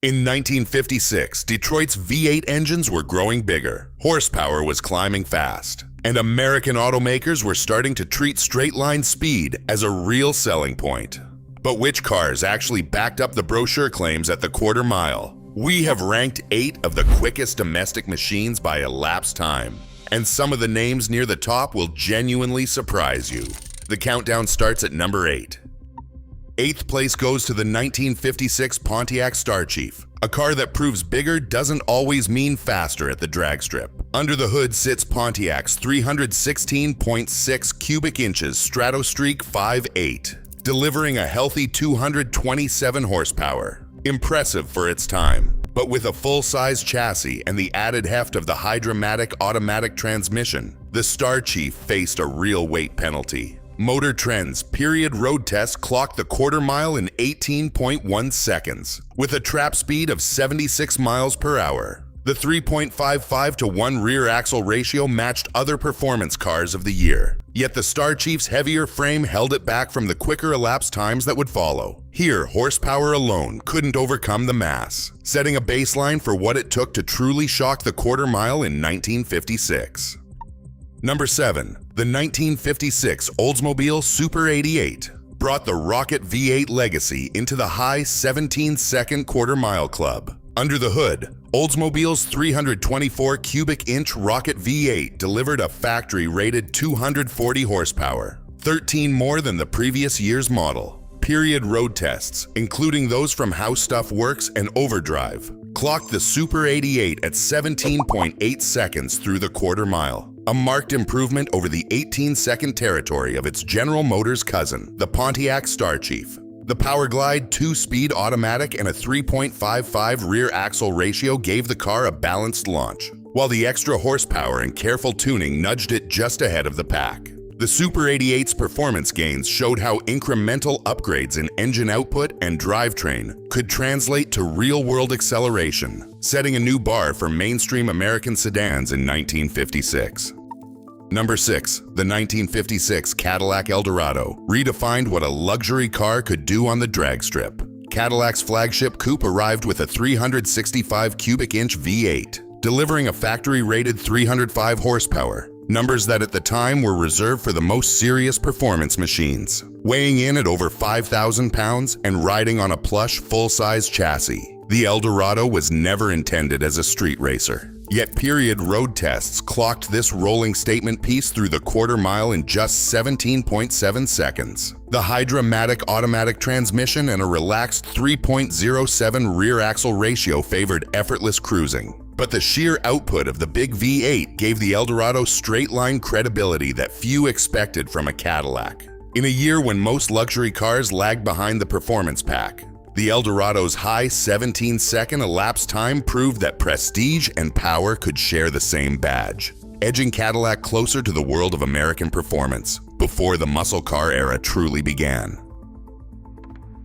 In 1956, Detroit's V8 engines were growing bigger, horsepower was climbing fast, and American automakers were starting to treat straight-line speed as a real selling point. But which cars actually backed up the brochure claims at the quarter mile? We have ranked 8 of the quickest domestic machines by elapsed time, and some of the names near the top will genuinely surprise you. The countdown starts at number 8. 8th place goes to the 1956 Pontiac Starchief, a car that proves bigger doesn't always mean faster at the drag strip. Under the hood sits Pontiac's 316.6 cubic inches Stratostreak 5.8, delivering a healthy 227 horsepower. Impressive for its time, but with a full-size chassis and the added heft of the Hydra-Matic automatic transmission, the Starchief faced a real weight penalty. Motor Trend's period road test clocked the quarter mile in 18.1 seconds, with a trap speed of 76 miles per hour. The 3.55 to 1 rear axle ratio matched other performance cars of the year, yet the Starchief's heavier frame held it back from the quicker elapsed times that would follow. Here, horsepower alone couldn't overcome the mass, setting a baseline for what it took to truly shock the quarter mile in 1956. Number 7. The 1956 Oldsmobile Super 88 brought the Rocket V8 legacy into the high 17-second quarter-mile club. Under the hood, Oldsmobile's 324 cubic inch Rocket V8 delivered a factory-rated 240 horsepower, 13 more than the previous year's model. Period road tests, including those from How Stuff Works and Overdrive, clocked the Super 88 at 17.8 seconds through the quarter mile, a marked improvement over the 18-second territory of its General Motors cousin, the Pontiac Starchief. The Powerglide 2-speed automatic and a 3.55 rear axle ratio gave the car a balanced launch, while the extra horsepower and careful tuning nudged it just ahead of the pack. The Super 88's performance gains showed how incremental upgrades in engine output and drivetrain could translate to real-world acceleration, setting a new bar for mainstream American sedans in 1956. Number 6. The 1956 Cadillac Eldorado redefined what a luxury car could do on the drag strip. Cadillac's flagship coupe arrived with a 365 cubic inch V8, delivering a factory-rated 305 horsepower, numbers that at the time were reserved for the most serious performance machines. Weighing in at over 5,000 pounds and riding on a plush full-size chassis, the Eldorado was never intended as a street racer. Yet period road tests clocked this rolling statement piece through the quarter mile in just 17.7 seconds. The Hydra-Matic automatic transmission and a relaxed 3.07 rear axle ratio favored effortless cruising. But the sheer output of the big V8 gave the Eldorado straight-line credibility that few expected from a Cadillac. In a year when most luxury cars lagged behind the performance pack, the Eldorado's high 17-second elapsed time proved that prestige and power could share the same badge, edging Cadillac closer to the world of American performance before the muscle car era truly began.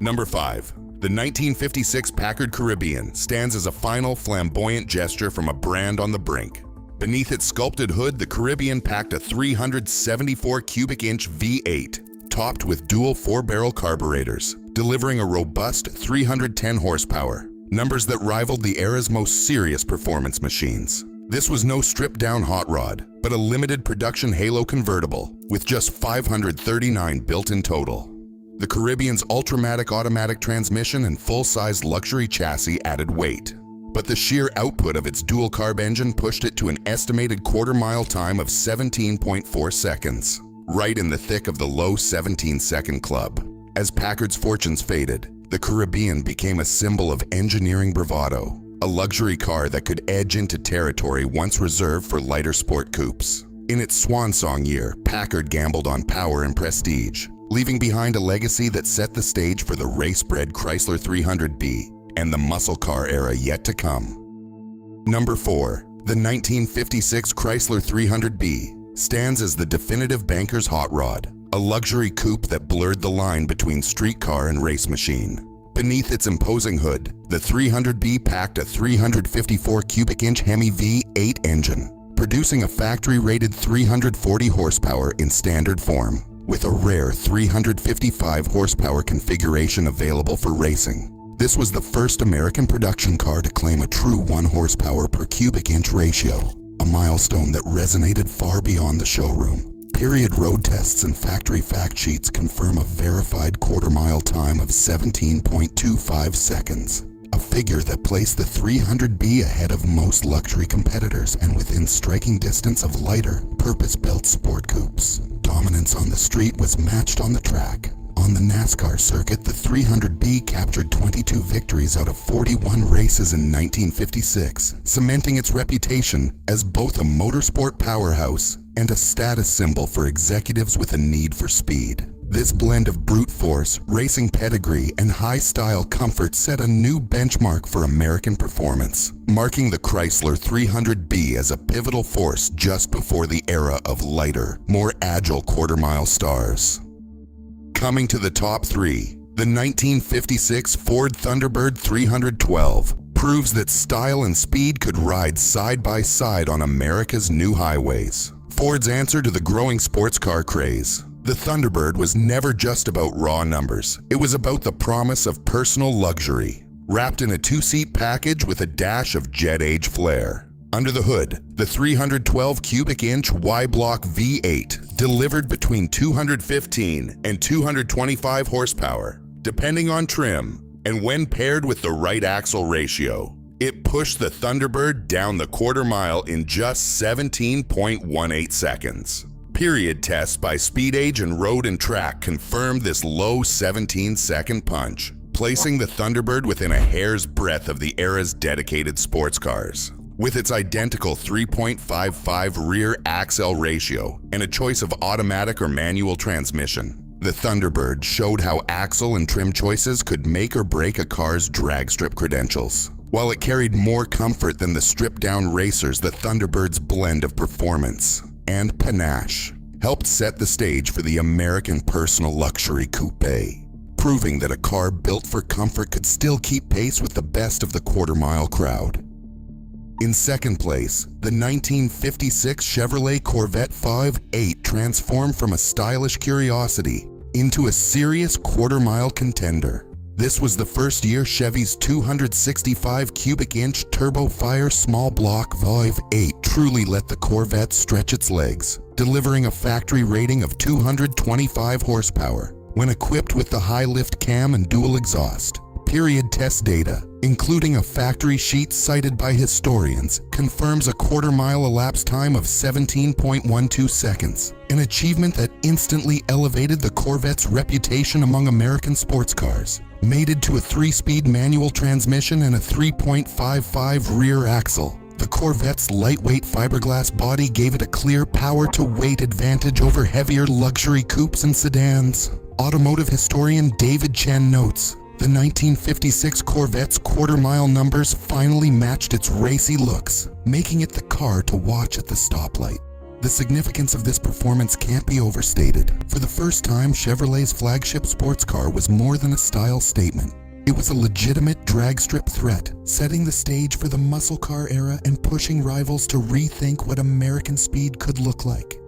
Number 5. The 1956 Packard Caribbean stands as a final flamboyant gesture from a brand on the brink. Beneath its sculpted hood, the Caribbean packed a 374 cubic inch V8, topped with dual 4-barrel carburetors, delivering a robust 310 horsepower, numbers that rivaled the era's most serious performance machines. This was no stripped-down hot rod, but a limited production Halo convertible, with just 539 built in total. The Caribbean's Ultramatic automatic transmission and full-size luxury chassis added weight, but the sheer output of its dual-carb engine pushed it to an estimated quarter-mile time of 17.4 seconds, right in the thick of the low 17-second club. As Packard's fortunes faded, the Caribbean became a symbol of engineering bravado, a luxury car that could edge into territory once reserved for lighter sport coupes. In its swan-song year, Packard gambled on power and prestige, leaving behind a legacy that set the stage for the race-bred Chrysler 300B and the muscle car era yet to come. Number 4. The 1956 Chrysler 300B stands as the definitive banker's hot rod, a luxury coupe that blurred the line between street car and race machine. Beneath its imposing hood, the 300B packed a 354 cubic inch Hemi V8 engine, producing a factory-rated 340 horsepower in standard form, with a rare 355 horsepower configuration available for racing. This was the first American production car to claim a true 1 horsepower per cubic inch ratio, a milestone that resonated far beyond the showroom. Period road tests and factory fact sheets confirm a verified quarter-mile time of 17.25 seconds, a figure that placed the 300B ahead of most luxury competitors and within striking distance of lighter, purpose-built sport coupes. Dominance on the street was matched on the track. On the NASCAR circuit, the 300B captured 22 victories out of 41 races in 1956, cementing its reputation as both a motorsport powerhouse and a status symbol for executives with a need for speed. This blend of brute force, racing pedigree, and high-style comfort set a new benchmark for American performance, marking the Chrysler 300B as a pivotal force just before the era of lighter, more agile quarter-mile stars. Coming to the top 3, the 1956 Ford Thunderbird 312 proves that style and speed could ride side by side on America's new highways. Ford's answer to the growing sports car craze. The Thunderbird was never just about raw numbers. It was about the promise of personal luxury, wrapped in a 2-seat package with a dash of jet-age flair. Under the hood, the 312 cubic inch Y-Block V8 delivered between 215 and 225 horsepower, depending on trim, and when paired with the right axle ratio, it pushed the Thunderbird down the quarter mile in just 17.18 seconds. Period tests by Speed Age and Road and Track confirmed this low 17-second punch, placing the Thunderbird within a hair's breadth of the era's dedicated sports cars. With its identical 3.55 rear axle ratio and a choice of automatic or manual transmission, the Thunderbird showed how axle and trim choices could make or break a car's drag strip credentials. While it carried more comfort than the stripped-down racers, the Thunderbird's blend of performance and panache helped set the stage for the American personal luxury coupe, proving that a car built for comfort could still keep pace with the best of the quarter-mile crowd. In second place, the 1956 Chevrolet Corvette 5.8 transformed from a stylish curiosity into a serious quarter-mile contender. This was the first year Chevy's 265 cubic inch turbo-fire small block 5.8 truly let the Corvette stretch its legs, delivering a factory rating of 225 horsepower when equipped with the high lift cam and dual exhaust. Period test data, including a factory sheet cited by historians, confirms a quarter-mile elapsed time of 17.12 seconds, an achievement that instantly elevated the Corvette's reputation among American sports cars. Mated to a 3-speed manual transmission and a 3.55 rear axle, the Corvette's lightweight fiberglass body gave it a clear power-to-weight advantage over heavier luxury coupes and sedans. Automotive historian David Chen notes, the 1956 Corvette's quarter-mile numbers finally matched its racy looks, making it the car to watch at the stoplight. The significance of this performance can't be overstated. For the first time, Chevrolet's flagship sports car was more than a style statement. It was a legitimate drag strip threat, setting the stage for the muscle car era and pushing rivals to rethink what American speed could look like.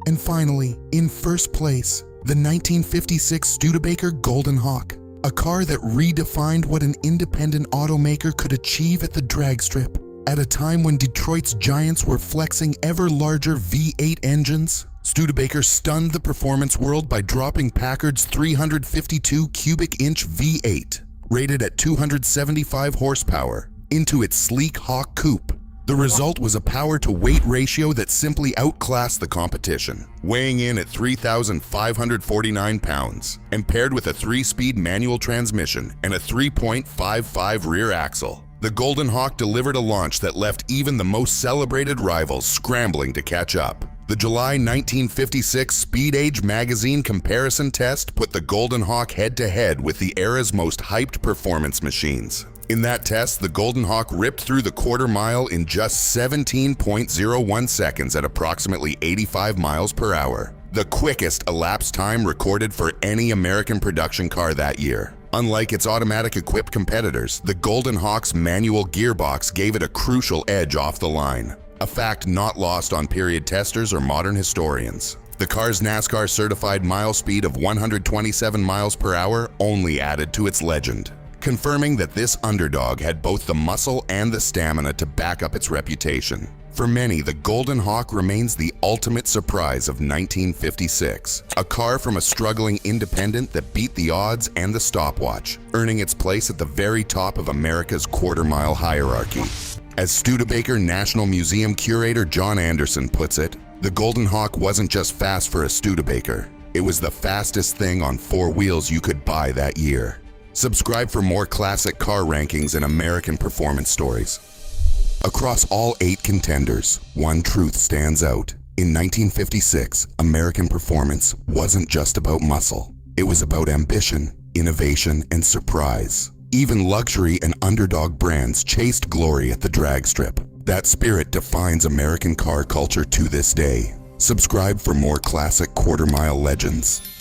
And finally, in first place, the 1956 Studebaker Golden Hawk, a car that redefined what an independent automaker could achieve at the drag strip. At a time when Detroit's giants were flexing ever larger V8 engines, Studebaker stunned the performance world by dropping Packard's 352 cubic inch V8, rated at 275 horsepower, into its sleek Hawk coupe. The result was a power-to-weight ratio that simply outclassed the competition, weighing in at 3,549 pounds, and paired with a 3-speed manual transmission and a 3.55 rear axle. The Golden Hawk delivered a launch that left even the most celebrated rivals scrambling to catch up. The July 1956 Speed Age magazine comparison test put the Golden Hawk head-to-head with the era's most hyped performance machines. In that test, the Golden Hawk ripped through the quarter mile in just 17.01 seconds at approximately 85 miles per hour, the quickest elapsed time recorded for any American production car that year. Unlike its automatic-equipped competitors, the Golden Hawk's manual gearbox gave it a crucial edge off the line, a fact not lost on period testers or modern historians. The car's NASCAR-certified mile speed of 127 miles per hour only added to its legend. confirming that this underdog had both the muscle and the stamina to back up its reputation. For many, the Golden Hawk remains the ultimate surprise of 1956, a car from a struggling independent that beat the odds and the stopwatch, earning its place at the very top of America's quarter-mile hierarchy. As Studebaker National Museum curator John Anderson puts it, the Golden Hawk wasn't just fast for a Studebaker, it was the fastest thing on four wheels you could buy that year. Subscribe for more classic car rankings and American performance stories. Across all 8 contenders, one truth stands out. In 1956, American performance wasn't just about muscle. It was about ambition, innovation, and surprise. Even luxury and underdog brands chased glory at the drag strip. That spirit defines American car culture to this day. Subscribe for more classic quarter-mile legends.